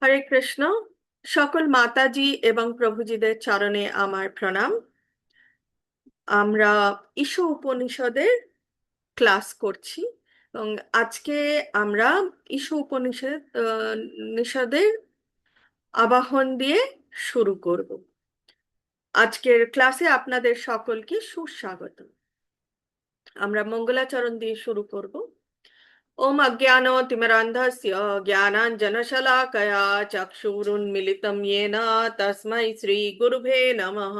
হরে কৃষ্ণ। সকল মাতাজি এবং প্রভুজিদের চরণে আমার প্রণাম। আমরা ঈশো উপনিষদের ক্লাস করছি এবং আজকে আমরা ঈশো উপনিষদের আবাহন দিয়ে শুরু করব। আজকের ক্লাসে আপনাদের সকলকে সুস্বাগত। আমরা মঙ্গলাচরণ দিয়ে শুরু করব। ओम अज्ञानतिमिरान्धस्य ज्ञानाञ्जनशलाकया चक्षुरुन्मिलितं येन तस्मै श्रीगुरुभे नमः।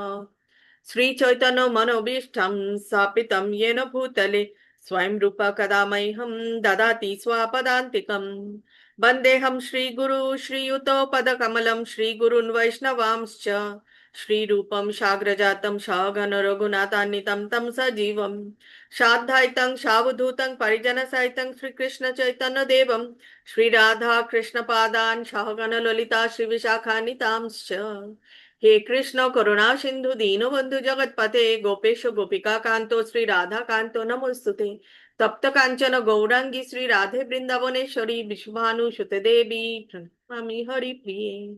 श्रीचैतन्यमनोभीष्टं स्थापितं येन भूतले स्वयं रूप कदा मह्यं ददाति स्वपदान्तिकम्। वन्देऽहं श्रीगुरु श्रीयुतपदकमलं श्रीगुरून् वैष्णवांश्च श्रीरूपं साग्रजातं सहगण रघुनाथान्वितं तं सजीवम् शाद्धाइतं सावधूतं परिजनसहितं श्रीकृष्ण चैतन्य देवं श्रीराधा कृष्ण पादान् सहगण ललिता श्रीविशाखान्वितांश्च। हे कृष्ण करुणा सिंधु दीनबंधु जगत्पते गोपेश गोपिका कांतो श्री राधा कांतो नमोस्तुते। तप्त कांचन गौरांगी श्री राधे वृंदावनेश्वरी विश्वभानुसुते देवी प्रणमामि हरिप्रिये।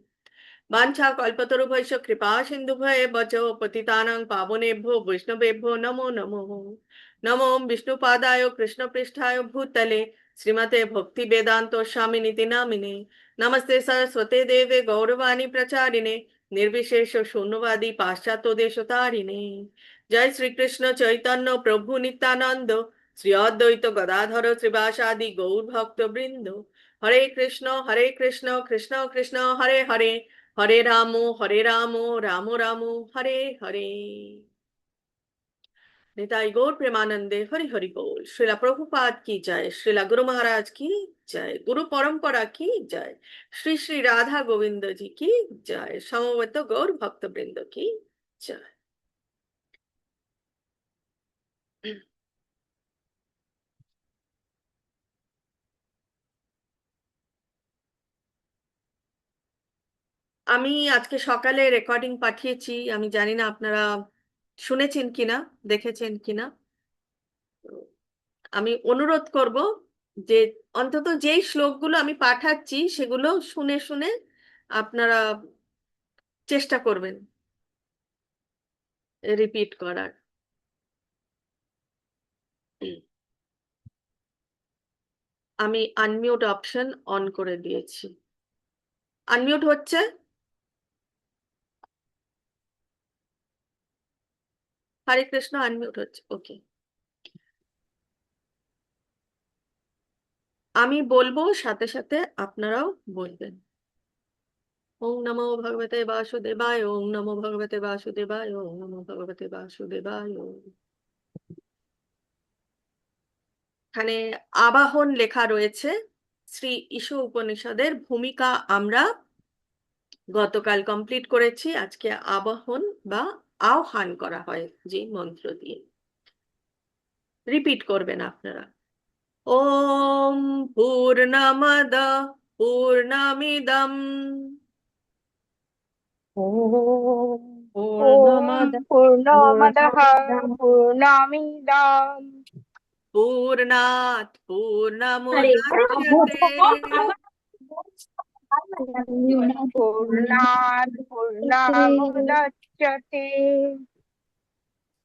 वाञ्छा कल्पतरुभ्यश्च कृपा सिन्धुभ्येव च पतितानां पावनेभ्यो वैष्णवेभ्यो नमो नमो। नमो विष्णुपादाय कृष्णपृष्ठाय भूतले श्रीमते भक्ति वेदांत स्वामिनिति नामिने। नमस्ते सरस्वते देवे गौरवाणी प्रचारिणे निर्विशेष शून्यवादी पाश्चात्य देशतारिणे। जय श्री कृष्ण चैतन्य प्रभु नित्यानंद श्री अद्वैत गदाधर श्रीवासादि गौर भक्त वृंद। हरे कृष्ण कृष्ण कृष्ण हरे हरे हरे राम राम राम हरे हरे। निताई गौर प्रेमानंदे हरि हरि बोल। श्रीला प्रभुपाद की जय, श्रीला गुरु महाराज की जय, गुरु परंपरा की जय, श्री श्री राधा गोविंद जी की जय, समवेत गौर भक्त वृंद की जय। আমি আজকে সকালে রেকর্ডিং পাঠিয়েছি, আমি জানি না আপনারা শুনেছেন কিনা, দেখেছেন কিনা। আমি অনুরোধ করব যে অন্তত যেই শ্লোকগুলো আমি পাঠাচ্ছি সেগুলো শুনে শুনে আপনারা চেষ্টা করবেন রিপিট করার। আমি আনমিউট অপশন অন করে দিয়েছি। আনমিউট হচ্ছে? হরে কৃষ্ণ, আনমিউট হচ্ছে, ওকে। আমি বলবো সাথে সাথে আপনারাও বলবেন। ওং নমো ভগবতে বাসুদেবায়, ওং নমো ভগবতে বাসুদেবায়, ওং নমো ভগবতে বাসুদেবায়। এখানে আবাহন লেখা রয়েছে। শ্রী ঈশো উপনিষদের ভূমিকা আমরা গতকাল কমপ্লিট করেছি। আজকে আবাহন বা আহ্বান করা হয় যে মন্ত্র দিয়ে। রিপিট করবেন আপনারা। ওম পূর্ণমদ পূর্ণমিদম ॐ पूर्णमदः पूर्णमदः पूर्णमिदं पूर्णात् हरे पूर्णमुदच्यते पूर्णात् पूर्णमुदच्यते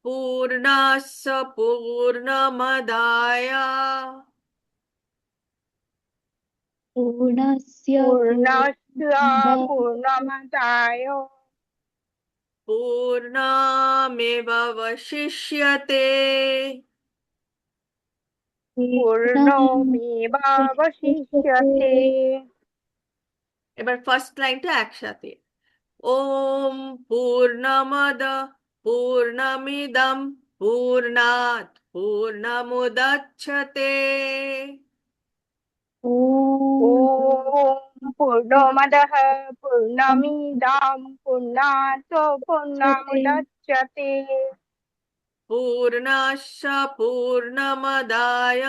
पूर्णस्य पूर्णमदाय पूर्णस्य पूर्णस्य पूर्णमदाय पूर्णमेवावशिष्यते। पूर्णमेवावशिष्यते। এবার ফার্স্ট লাইনটা একসাথে। ওম পূর্ণমদ পূর্ণমিদম পূর্ণাৎ পূর্ণমুদচ্যতে। ॐ पूर्णमदः पूर्णमिदं पूर्णात् पूर्णमुदच्यते पूर्णस्य पूर्णमदाय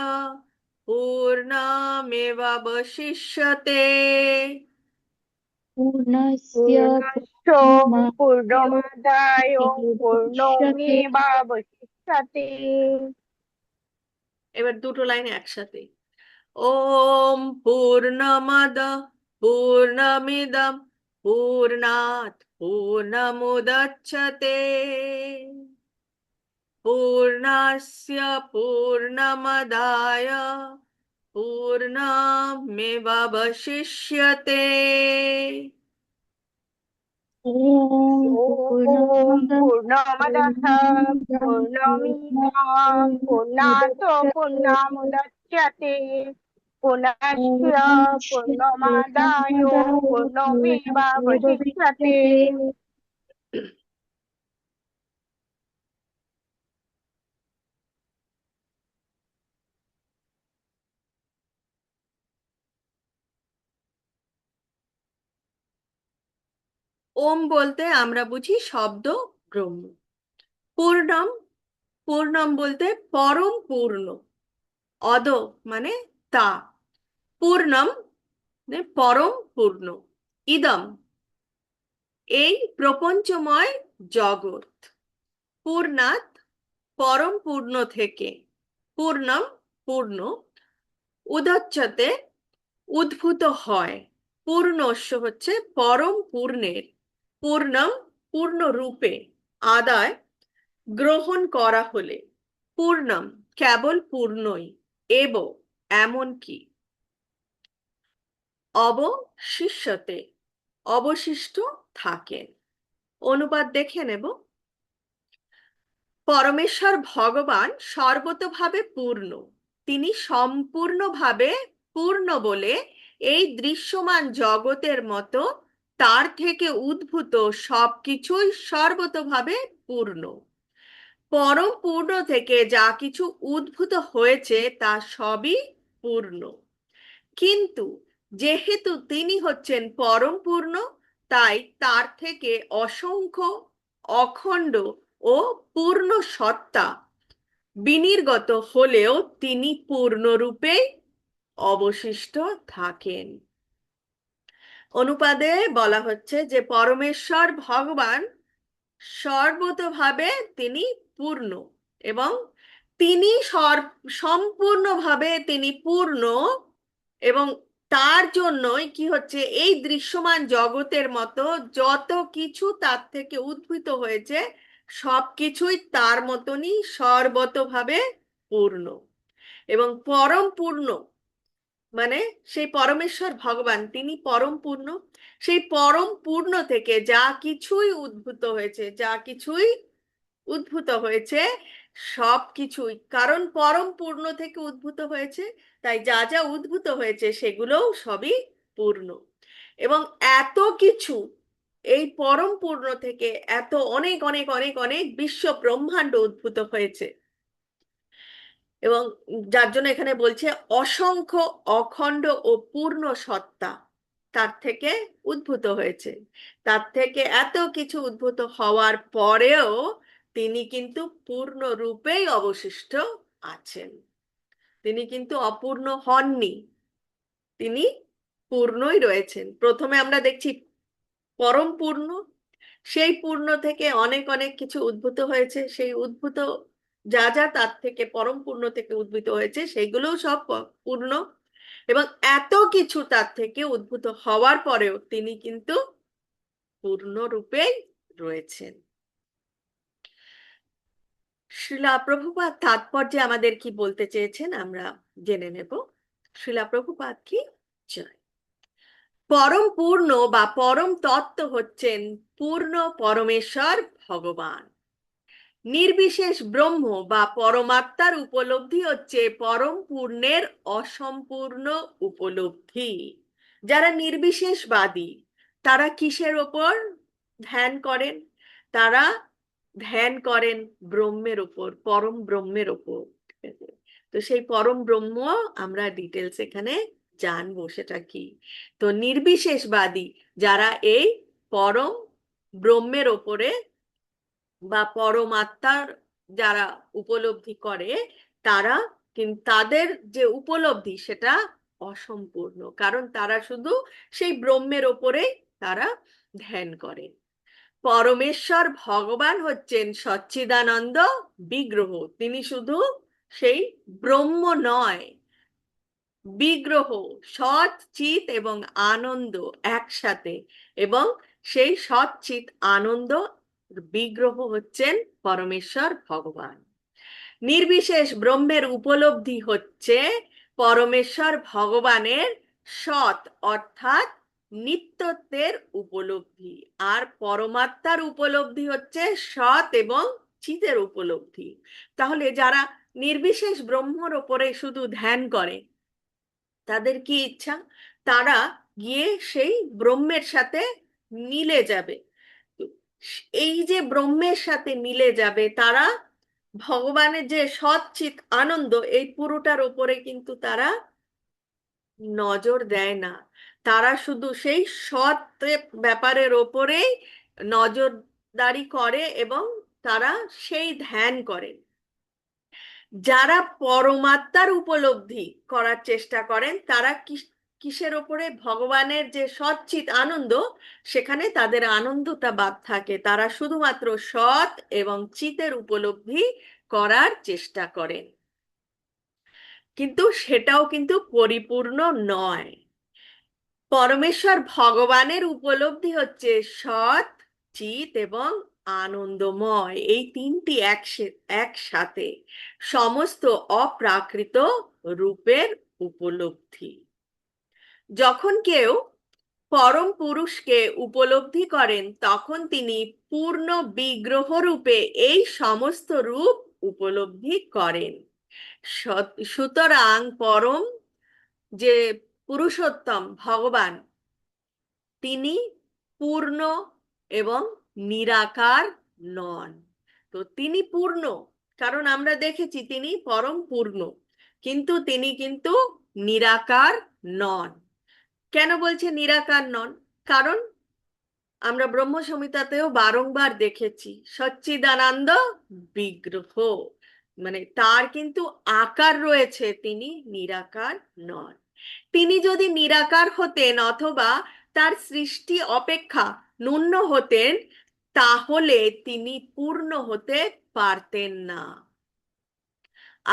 पूर्णमेवावशिष्यते। पूर्णस्य पूर्णस्य पूर्णमादाय पूर्णमुदच्यते पूर्णमेवावशिष्यते। এবার দুটো লাইন একসাথে। ওম পূর্ণমদ पूर्णमिदं पूर्णात् पूर्णमुदच्यते पूर्णस्य पूर्णमदाय पूर्णमेवावशिष्यते। ॐ ॐ पूर्णमदः पूर्णमदः पूर्णमिदं पूर्णात् पूर्णमिदं पूर्णमुदच्यते पुनश्च पूर्णमादाय पूर्णमेवावशिष्यते। ওম বলতে আমরা বুঝি শব্দ ব্রহ্ম। পূর্ণম, পূর্ণম বলতে পরম পূর্ণ। অদ মানে তা, পূর্ণম মানে পরম পূর্ণ। ইদম এই প্রপঞ্চময় জগৎ। পূর্ণাৎ পরম পূর্ণ থেকে, পূর্ণম পূর্ণ, উদচ্যতে উদ্ভূত হয়। পূর্ণস্য হচ্ছে পরম পূর্ণের, পূর্ণম পূর্ণ রূপে, আদায় গ্রহণ করা হলে, পূর্ণম কেবল পূর্ণই, এব এমনকি, অবশিষ্যতে অবশিষ্ট থাকেন। অনুবাদ দেখে নেব। পরমেশ্বর ভগবান সর্বতোভাবে পূর্ণ। তিনি সম্পূর্ণভাবে পূর্ণ বলে এই দৃশ্যমান জগতের মতো তার থেকে উদ্ভূত সবকিছুই সর্বতোভাবে পূর্ণ। পরম পূর্ণ থেকে যা কিছু উদ্ভূত হয়েছে তা সবই পূর্ণ। কিন্তু যেহেতু তিনি হচ্ছেন পরম পূর্ণ, তাই তার থেকে অসংখ্য অখণ্ড ও পূর্ণ সত্তা বিনির্গত হলেও তিনি পূর্ণরূপেই অবশিষ্ট থাকেন। অনুপাদে বলা হচ্ছে যে পরমেশ্বর ভগবান সর্বতোভাবে তিনি পূর্ণ এবং তিনি সম্পূর্ণভাবে তিনি পূর্ণ, এবং তার জন্যই কি হচ্ছে এই দৃশ্যমান জগতের মতো যত কিছু তার থেকে উদ্ভূত হয়েছে সবকিছুই তার মতনই সর্বতোভাবে পূর্ণ। এবং পরম পূর্ণ মানে সেই পরমেশ্বর ভগবান তিনি পরম পূর্ণ। সেই পরম পূর্ণ থেকে যা কিছুই উদ্ভূত হয়েছে, যা কিছুই উদ্ভূত হয়েছে সব কিছুই, কারণ পরম পূর্ণ থেকে উদ্ভূত হয়েছে, তাই যা যা উদ্ভূত হয়েছে সেগুলোও সবই পূর্ণ। এবং এত কিছু এই পরম পূর্ণ থেকে এত অনেক অনেক অনেক অনেক বিশ্ব ব্রহ্মাণ্ড উদ্ভূত হয়েছে, এবং যার জন্য এখানে বলছে অসংখ্য অখণ্ড ও পূর্ণ সত্তা তার থেকে উদ্ভূত হয়েছে। তার থেকে এত কিছু উদ্ভূত হওয়ার পরেও তিনি কিন্তু পূর্ণ রূপেই অবশিষ্ট আছেন। তিনি কিন্তু অপূর্ণ হননি, তিনি পূর্ণই রয়েছেন। প্রথমে আমরা দেখছি পরম পূর্ণ, সেই পূর্ণ থেকে অনেক অনেক কিছু উদ্ভূত হয়েছে, সেই উদ্ভূত যা যা তার থেকে পরম পূর্ণ থেকে উদ্ভূত হয়েছে সেইগুলোও সব পূর্ণ, এবং এত কিছু তার থেকে উদ্ভূত হওয়ার পরেও তিনি কিন্তু পূর্ণরূপেই রয়েছেন। শ্রীলা প্রভুপাদ তাৎপর্যে আমাদের কি বলতে চেয়েছেন আমরা জেনে নেব। শ্রীলা প্রভুপাদ কি জয়। পরম পূর্ণ বা পরম তত্ত্ব হচ্ছেন পূর্ণ পরমেশ্বর ভগবান। নির্বিশেষ ব্রহ্ম বা পরমাত্মার উপলব্ধি হচ্ছে পরম পূর্ণের অসম্পূর্ণ উপলব্ধি। যারা নির্বিশেষবাদী তারা কিসের ওপর ধ্যান করেন? তারা ধ্যান করেন ব্রহ্মের ওপর, পরম ব্রহ্মের ওপর। তো সেই পরম ব্রহ্ম আমরা ডিটেলস এখানে জানবো সেটা কি। তো নির্বিশেষবাদী যারা এই পরম ব্রহ্মের ওপরে বা পরমাত্মার যারা উপলব্ধি করে, তারা কিন্তু তাদের যে উপলব্ধি সেটা অসম্পূর্ণ, কারণ তারা শুধু সেই ব্রহ্মের ওপরেই তারা ধ্যান করে। পরমেশ্বর ভগবান হচ্ছেন সচ্চিদানন্দ বিগ্রহ। তিনি শুধু সেই ব্রহ্ম নয়, বিগ্রহ, সৎ চিত এবং আনন্দ একসাথে, এবং সেই সৎ চিত আনন্দ বিগ্রহ হচ্ছেন পরমেশ্বর ভগবান। নির্বিশেষ ব্রহ্মের উপলব্ধি হচ্ছে পরমেশ্বর ভগবানের সৎ অর্থাৎ নিত্যত্বের উপলব্ধি, আর পরমাত্মার উপলব্ধি হচ্ছে সৎ এবং চিতের উপলব্ধি। তাহলে যারা নির্বিশেষ ব্রহ্মর ওপরে শুধু ধ্যান করে, তাদের কি ইচ্ছা? তারা গিয়ে সেই ব্রহ্মের সাথে মিলে যাবে। তো এই যে ব্রহ্মের সাথে মিলে যাবে, তারা ভগবানের যে সচ্চিৎ আনন্দ, এই পুরোটার ওপরে কিন্তু তারা নজর দেয় না। তারা শুধু সেই সৎ ব্যাপারের ওপরেই নজরদারি করে এবং তারা সেই ধ্যান করে। যারা পরমাত্মার উপলব্ধি করার চেষ্টা করেন, তারা কিসের ওপরে? ভগবানের যে সচ্চিৎ আনন্দ, সেখানে তাদের আনন্দটা বাদ থাকে। তারা শুধুমাত্র সৎ এবং চিতের উপলব্ধি করার চেষ্টা করেন, কিন্তু সেটাও কিন্তু পরিপূর্ণ নয়। পরমেশ্বর ভগবানের উপলব্ধি হচ্ছে সৎ, চিত এবং আনন্দময়, এই তিনটি একসাথে সমস্ত অপ্রাকৃত রূপের উপলব্ধি। যখন কেউ পরম পুরুষকে উপলব্ধি করেন, তখন তিনি পূর্ণ বিগ্রহ রূপে এই সমস্ত রূপ উপলব্ধি করেন। সুতরাং পরম যে পুরুষোত্তম ভগবান, তিনি পূর্ণ এবং নিরাকার নন। তো তিনি পূর্ণ, কারণ আমরা দেখেছি তিনি পরম পূর্ণ, কিন্তু তিনি কিন্তু নিরাকার নন। কেন বলছে নিরাকার নন? কারণ আমরা ব্রহ্ম সংহিতাতেও বারংবার দেখেছি সচ্চিদানন্দ বিগ্রহ, মানে তার কিন্তু আকার রয়েছে, তিনি নিরাকার নন। তিনি যদি নিরাকার হতেন অথবা তার সৃষ্টি অপেক্ষা ন্যূন হতেন, তাহলে তিনি পূর্ণ হতে পারতেন না।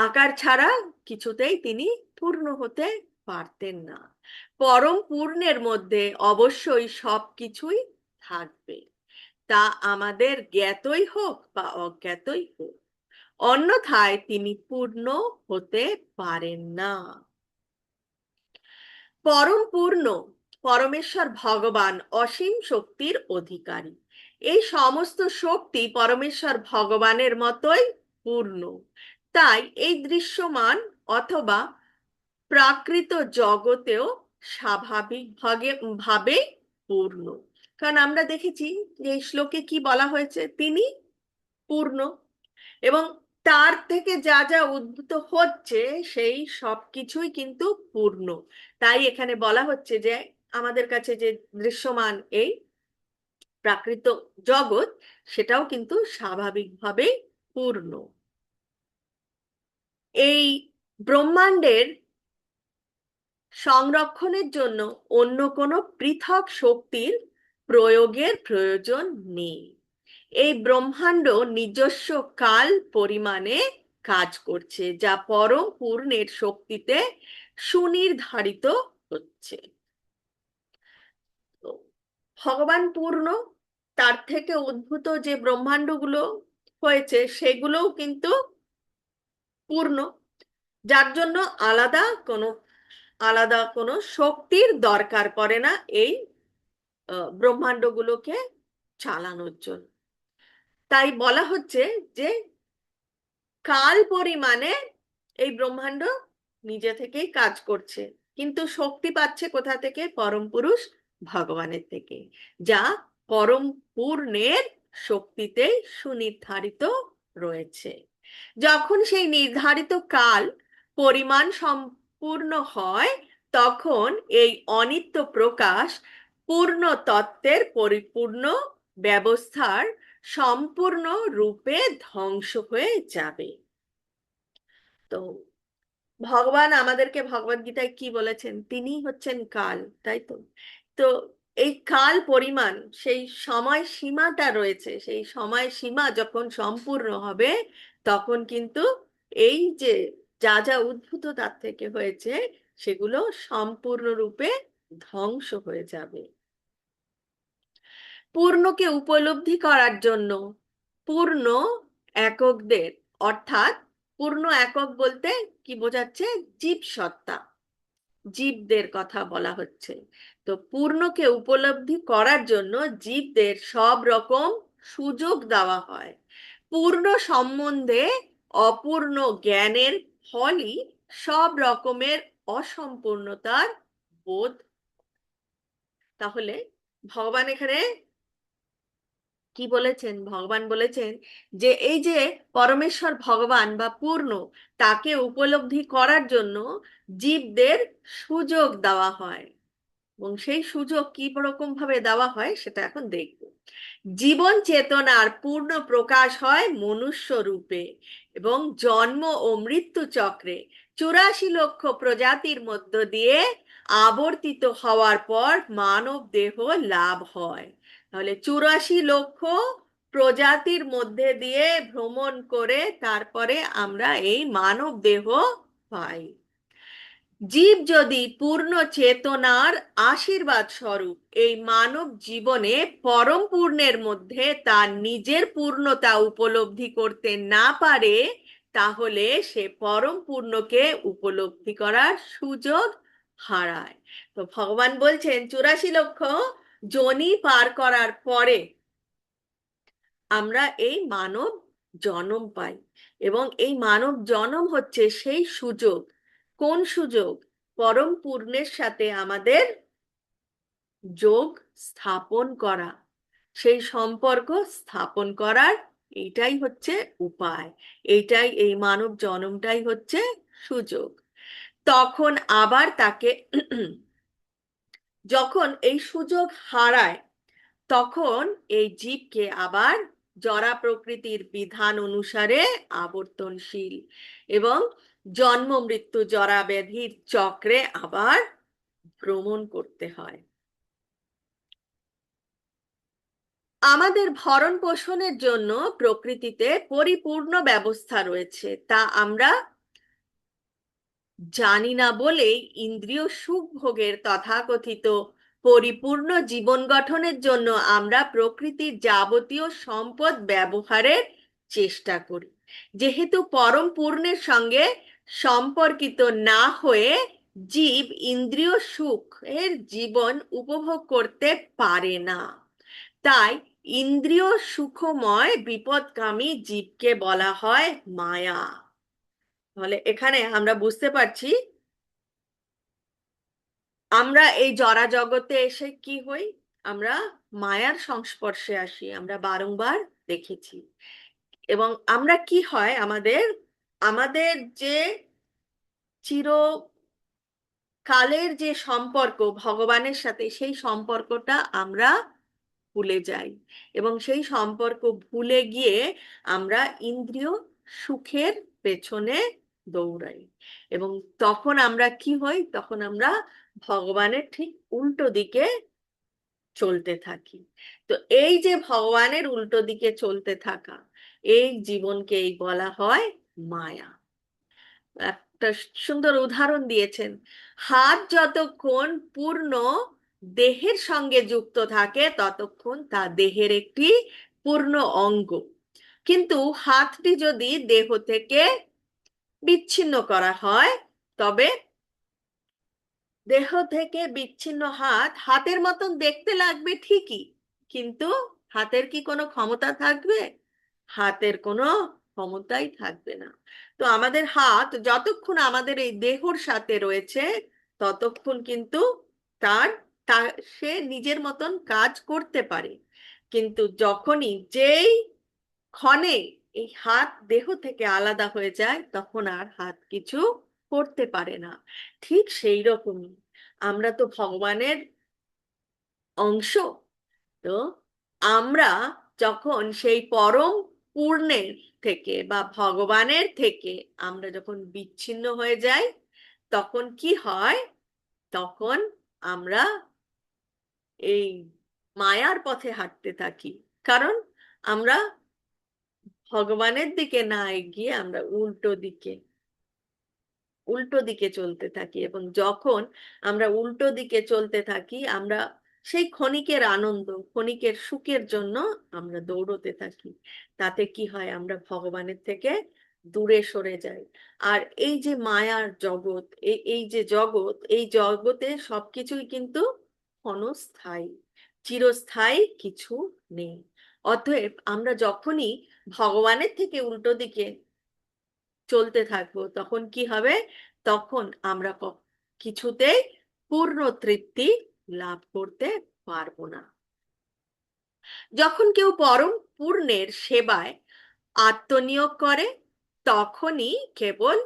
আকার ছাড়া কিছুতেই তিনি পূর্ণ হতে পারতেন না। পরম পূর্ণের মধ্যে অবশ্যই সবকিছুই থাকবে, তা আমাদের জ্ঞাতই হোক বা অজ্ঞাতই হোক, অন্যথায় তিনি পূর্ণ হতে পারেন না। পরম পূর্ণ পরমেশ্বর ভগবান অসীম শক্তির অধিকারী। এই সমস্ত শক্তি পরমেশ্বর ভগবানের মতোই পূর্ণ। তাই এই দৃশ্যমান অথবা প্রাকৃত জগতেও স্বাভাবিক ভাবে পূর্ণ। কারণ আমরা দেখেছি যে এই শ্লোকে কি বলা হয়েছে, তিনি পূর্ণ, এবং তার থেকে যা যা উদ্ভূত হচ্ছে সেই সব কিছুই কিন্তু পূর্ণ। তাই এখানে বলা হচ্ছে যে আমাদের কাছে যে দৃশ্যমান এই প্রাকৃত জগৎ, সেটাও কিন্তু স্বাভাবিকভাবেই পূর্ণ। এই ব্রহ্মাণ্ডের সংরক্ষণের জন্য অন্য কোনো পৃথক শক্তির প্রয়োগের প্রয়োজন নেই। এই ব্রহ্মাণ্ড নিজস্ব কাল পরিমাণে কাজ করছে, যা পরম পূর্ণের শক্তিতে সুনির্ধারিত হচ্ছে। তো ভগবান পূর্ণ, তার থেকে উদ্ভূত যে ব্রহ্মাণ্ডগুলো হয়েছে সেগুলোও কিন্তু পূর্ণ, যার জন্য আলাদা কোনো শক্তির দরকার পড়ে না এই ব্রহ্মাণ্ডগুলোকে চালানোর জন্য। তাই বলা হচ্ছে যে কাল পরিমাণে এই ব্রহ্মাণ্ড নিজে থেকেই কাজ করছে, কিন্তু শক্তি পাচ্ছে কোথা থেকে? পরম পুরুষ ভগবানের থেকে, যা পরম পূর্ণের শক্তিতে সুনির্ধারিত রয়েছে। যখন সেই নির্ধারিত কাল পরিমাণ সম্পূর্ণ হয়, তখন এই অনিত্য প্রকাশ পূর্ণ তত্ত্বের পরিপূর্ণ ব্যবস্থার সম্পূর্ণ রূপে ধ্বংস হয়ে যাবে। তো ভগবান আমাদেরকে ভগবদ্গীতায় কি বলেছেন? তিনি হচ্ছেন কাল, তাই তো? তো এই কাল পরিমাণ, সেই সময় সীমাটা রয়েছে, সেই সময় সীমা যখন সম্পূর্ণ হবে, তখন কিন্তু এই যে যা যা উদ্ভূত তার থেকে হয়েছে সেগুলো সম্পূর্ণরূপে ধ্বংস হয়ে যাবে। পূর্ণকে উপলব্ধি করার জন্য পূর্ণ এককদের, অর্থাৎ পূর্ণ একক বলতে কি বোঝাচ্ছে? জীবসত্তা, জীবদের কথা বলা হচ্ছে। তো পূর্ণকে উপলব্ধি করার জন্য জীবদের সব রকম সুযোগ দেওয়া হয়। পূর্ণ সম্বন্ধে অপূর্ণ জ্ঞানের ফলই সব রকমের অসম্পূর্ণতার বোধ। তাহলে ভগবান এখানে কি বলেছেন? ভগবান বলেছেন যে এই যে পরমেশ্বর ভগবান বা পূর্ণ, তাকে উপলব্ধি করার জন্য জীবদের সুযোগ দেওয়া হয়। এবং সেই সুযোগ কি রকম ভাবে দেওয়া হয় সেটা এখন দেখব। জীবন চেতনার পূর্ণ প্রকাশ হয় মনুষ্য রূপে, এবং জন্ম ও মৃত্যু চক্রে 84 লক্ষ প্রজাতির মধ্য দিয়ে আবর্তিত হওয়ার পর মানব দেহ লাভ হয়। তাহলে 84 লক্ষ প্রজাতির মধ্যে দিয়ে ভ্রমণ করে তারপরে আমরা এই মানব দেহ পাই। জীব যদি পূর্ণ চেতনার আশীর্বাদ স্বরূপ এই মানব জীবনে পরম পূর্ণের মধ্যে তার নিজের পূর্ণতা উপলব্ধি করতে না পারে, তাহলে সে পরম পূর্ণকে উপলব্ধি করার সুযোগ হারায়। তো ভগবান বলছেন 84 লক্ষ যোনি পার করার পরে আমরা এই মানব জন্ম পাই, এবং এই মানব জন্ম হচ্ছে সেই সুযোগ। কোন সুযোগ? পরম পূর্ণের সাথে আমাদের যোগ স্থাপন করা, সেই সম্পর্ক স্থাপন করার এইটাই হচ্ছে উপায়। এইটাই, এই মানব জন্মটাই হচ্ছে সুযোগ। তখন আবার তাকে যখন এই সুযোগ হারায়, তখন এই জীবকে আবার জরা প্রকৃতির বিধান অনুসারে আবর্তনশীল এবং জন্ম মৃত্যু জরা ব্যাধির চক্রে আবার ভ্রমণ করতে হয়। আমাদের ভরণ পোষণের জন্য প্রকৃতিতে পরিপূর্ণ ব্যবস্থা রয়েছে, তা আমরা জানি না বলেই ইন্দ্রিয় সুখ ভোগের তথাকথিত পরিপূর্ণ জীবন গঠনের জন্য আমরা প্রকৃতির যাবতীয় সম্পদ ব্যবহারের চেষ্টা করি। যেহেতু পরম পূর্ণের সঙ্গে সম্পর্কিত না হয়ে জীব ইন্দ্রিয় সুখের জীবন উপভোগ করতে পারে না, তাই ইন্দ্রিয় সুখময় বিপদগামী জীবকে বলা হয় মায়া। তাহলে এখানে আমরা বুঝতে পারছি আমরা এই জড়া জগতে এসে কি হই? আমরা মায়ার সংস্পর্শে আসি, আমরা বারংবার দেখেছি। এবং আমরা কি হয়, আমাদের আমাদের যে চিরকালের যে সম্পর্ক ভগবানের সাথে, সেই সম্পর্কটা আমরা ভুলে যাই, এবং সেই সম্পর্ক ভুলে গিয়ে আমরা ইন্দ্রিয় সুখের পেছনে দৌড়াই। এবং তখন আমরা কি হই? তখন আমরা ভগবানের ঠিক উল্টো দিকে চলতে থাকি। তো এই যে ভগবানের উল্টো দিকে চলতে থাকা, এই জীবনকেই বলা হয় মায়া। একটা সুন্দর উদাহরণ দিয়েছেন। হাত যতক্ষণ পূর্ণ দেহের সঙ্গে যুক্ত থাকে ততক্ষণ তা দেহের একটি পূর্ণ অঙ্গ, কিন্তু হাতটি যদি দেহ থেকে বিচ্ছিন্ন করা হয়, তবে দেহ থেকে বিচ্ছিন্ন হাত হাতের মতন দেখতে লাগবে ঠিকই, কিন্তু হাতের কি কোনো ক্ষমতা থাকবে? হাতের কোনো ক্ষমতাই থাকবে না। তো আমাদের হাত যতক্ষণ আমাদের এই দেহর সাথে রয়েছে ততক্ষণ কিন্তু তার সে নিজের মতন কাজ করতে পারে, কিন্তু যখনই যেই ক্ষণে এই হাত দেহ থেকে আলাদা হয়ে যায় তখন আর হাত কিছু করতে পারে না। ঠিক সেই রকমই আমরা তো ভগবানের অংশ। তো আমরা যখন সেই পরম পূর্ণের থেকে বা ভগবানের থেকে আমরা যখন বিচ্ছিন্ন হয়ে যাই, তখন কি হয়? তখন আমরা এই মায়ার পথে হাঁটতে থাকি, কারণ আমরা ভগবানের দিকে না এগিয়ে আমরা উল্টো দিকে উল্টো দিকে চলতে থাকি, এবং যখন আমরা উল্টো দিকে চলতে থাকি আমরা সেই ক্ষণিকের আনন্দ, ক্ষণিকের সুখের জন্য আমরা দৌড়তে থাকি। তাতে কি হয়, আমরা ভগবানের থেকে দূরে সরে যাই। আর এই যে মায়ার জগৎ, এই যে জগৎ, এই জগতে সবকিছুই কিন্তু ক্ষণস্থায়ী, চিরস্থায়ী কিছু নেই। অতএব আমরা যখনই ভগবানের থেকে উল্টো দিকে চলতে থাকবো তখন কি হবে, তখন আমরা কিছুতেই পূর্ণ তৃপ্তি লাভ করতে পারবো না। যখন কেউ পরম পূর্ণের সেবায় আত্মনিয়োগ করে তখনই কেবল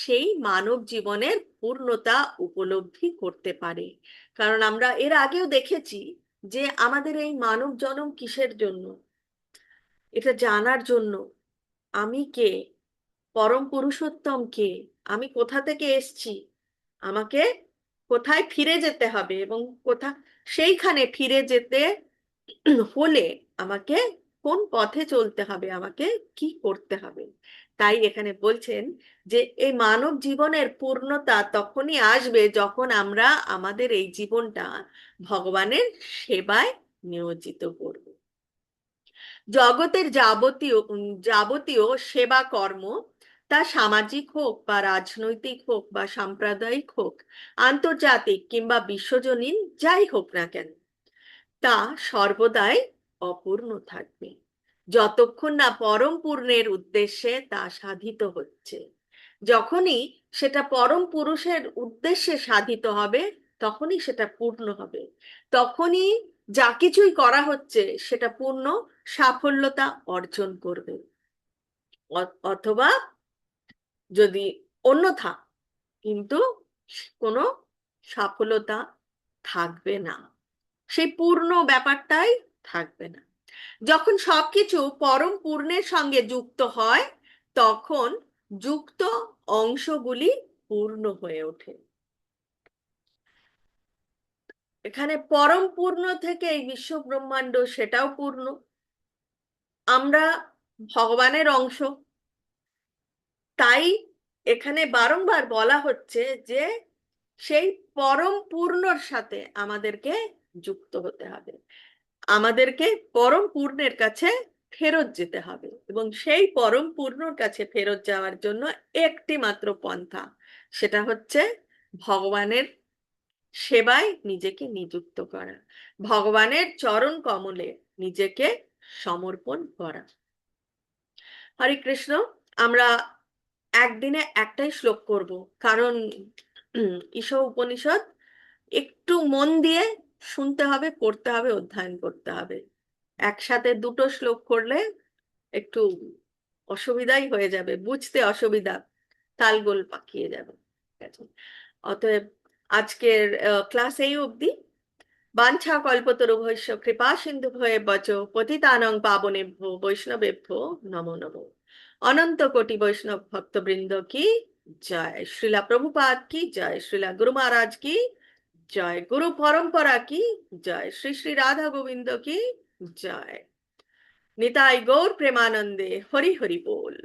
সেই মানব জীবনের পূর্ণতা উপলব্ধি করতে পারে। কারণ আমরা এর আগেও দেখেছি যে আমাদের এই মানব জন্ম কিসের জন্য, এটা জানার জন্য আমি কে, পরম পুরুষোত্তম কে, আমি কোথা থেকে এসেছি, আমাকে কোথায় ফিরে যেতে হবে, এবং সেইখানে ফিরে যেতে হলে আমাকে কোন পথে চলতে হবে, আমাকে কি করতে হবে। তাই এখানে বলছেন যে এই মানব জীবনের পূর্ণতা তখনই আসবে যখন আমরা আমাদের এই জীবনটা ভগবানের সেবায় নিয়োজিত করব। জগতের যাবতীয় সেবা কর্ম, তা সামাজিক হোক বা রাজনৈতিক হোক বা সাম্প্রদায়িক হোক, আন্তর্জাতিক কিংবা বিশ্বজনীন যাই হোক না কেন, তা সর্বদাই অপূর্ণ থাকবে যতক্ষণ না পরম পূর্ণের উদ্দেশ্যে তা সাধিত হচ্ছে। যখনই সেটা পরম পুরুষের উদ্দেশ্যে সাধিত হবে তখনই সেটা পূর্ণ হবে, তখনই যা কিছুই করা হচ্ছে সেটা পূর্ণ সাফল্যতা অর্জন করবে। অথবা যদি অন্যথা, কিন্তু কোনো সফলতা থাকবে না, সেই পূর্ণ ব্যাপারটাই থাকবে না। যখন সবকিছু পরম পূর্ণের সঙ্গে যুক্ত হয় তখন যুক্ত অংশগুলি পূর্ণ হয়ে ওঠে। এখানে পরম পূর্ণ থেকে এই বিশ্ব ব্রহ্মাণ্ড সেটাও পূর্ণ, আমরা ভগবানের অংশ। তাই এখানে বারংবার বলা হচ্ছে যে সেই পরম পূর্ণর সাথে আমাদেরকে যুক্ত হতে হবে, আমাদেরকে পরম পূর্ণের কাছে ফেরত যেতে হবে, এবং সেই পরম পূর্ণর কাছে ফেরত যাওয়ার জন্য একটি মাত্র পন্থা, সেটা হচ্ছে ভগবানের সেবায় নিজেকে নিযুক্ত করা, ভগবানের চরণ কমলে নিজেকে সমর্পণ করা। হরে কৃষ্ণ। আমরা একদিনে একটাই শ্লোক করব, কারণ ঈশ উপনিষদ একটু মন দিয়ে শুনতে হবে, পড়তে হবে, অধ্যয়ন করতে হবে। একসাথে দুটো শ্লোক করলে একটু অসুবিধাই হয়ে যাবে, বুঝতে অসুবিধা, তালগোল পাকিয়ে যাবে। ঠিক আছে? অতএব আজকের ক্লাস এই অবধি। বাঞ্ছা কল্পতরুভ্যশ্চ কৃপা সিন্ধুভ্যেব বচ পতিতানং পাবনেভ্যো বৈষ্ণবেভ্যো নমো নমো। অনন্ত কোটি বৈষ্ণব ভক্তবৃন্দ কি জয়, শ্রীলা প্রভুপাদ কি জয়, শ্রীলা গুরু মহারাজ কি জয়, গুরু পরম্পরা কি জয়, শ্রী শ্রী রাধা গোবিন্দ কি জয়। নিতাই গৌর প্রেমানন্দে হরি হরি बोल।